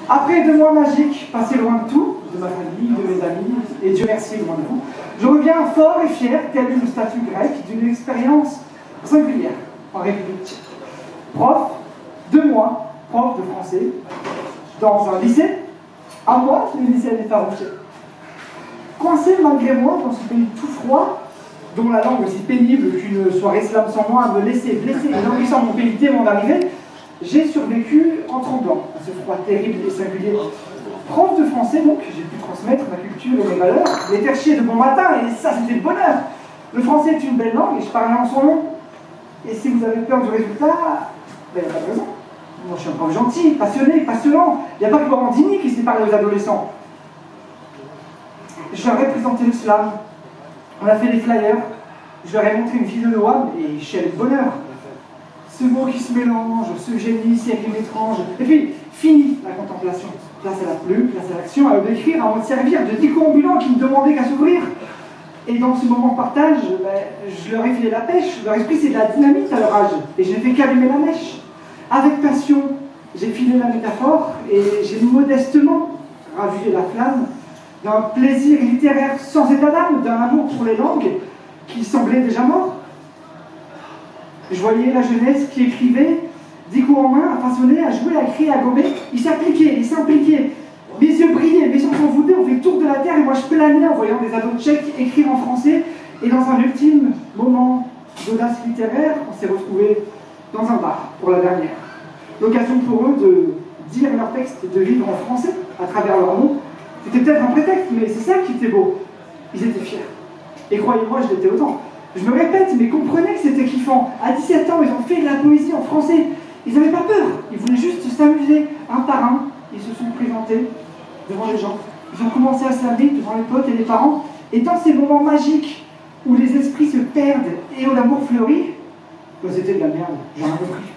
Après 2 mois magiques, passés loin de tout, de ma famille, de mes amis, et Dieu merci, loin de vous, je reviens fort et fier, tel une statue grecque, d'une expérience singulière en République tchèque. Prof, 2 mois, prof de français, dans un lycée, à moi, le lycée des Farouchets. Coincé malgré moi dans ce pays tout froid, dont la langue aussi pénible qu'une soirée slam sans moi me laissait blessé et nourrissant mon pays dès mon arrivée, j'ai survécu en tremblant à ce froid terrible et singulier. Prof de français, donc, j'ai pu transmettre ma culture et mes valeurs, les faire chier de bon matin, et ça, c'était le bonheur. Le français est une belle langue, et je parlais en son nom. Et si vous avez peur du résultat, ben, il n'y a pas de raison. Moi, je suis un prof gentil, passionné, passionnant. Il n'y a pas que Morandini qui sait parler aux adolescents. Je leur ai présenté le slam. On a fait des flyers. Je leur ai montré une vidéo de Noam, et je le bonheur. Ce mot qui se mélange, ce génie, ces rimes étranges. Et puis, fini la contemplation. Place à la plume, place à l'action, à eux d'écrire, à me servir de dico ambulant qui ne demandaient qu'à s'ouvrir. Et dans ce moment de partage, je leur ai filé la pêche. Leur esprit, c'est de la dynamite à leur âge. Et je n'ai fait qu'allumer la mèche. Avec passion, j'ai filé la métaphore et j'ai modestement ravivé la flamme d'un plaisir littéraire sans état d'âme, d'un amour pour les langues qui semblait déjà mort. Je voyais la jeunesse qui écrivait, dico en main, à façonner, à jouer, à créer, à gober. Ils s'appliquaient, ils s'impliquaient. Mes yeux brillaient, mes sens s'envoûtaient, on fait le tour de la terre et moi je planais en voyant des ados tchèques écrire en français. Et dans un ultime moment d'audace littéraire, on s'est retrouvés dans un bar pour la dernière. L'occasion pour eux de dire leur texte et de vivre en français à travers leur nom. C'était peut-être un prétexte, mais c'est ça qui était beau. Ils étaient fiers. Et croyez-moi, je l'étais autant. Je me répète, mais comprenez que c'était kiffant. À 17 ans, ils ont fait de la poésie en français. Ils n'avaient pas peur. Ils voulaient juste s'amuser un par un. Ils se sont présentés devant les gens. Ils ont commencé à s'amuser devant les potes et les parents. Et dans ces moments magiques où les esprits se perdent et où l'amour fleurit, c'était de la merde. J'en ai compris.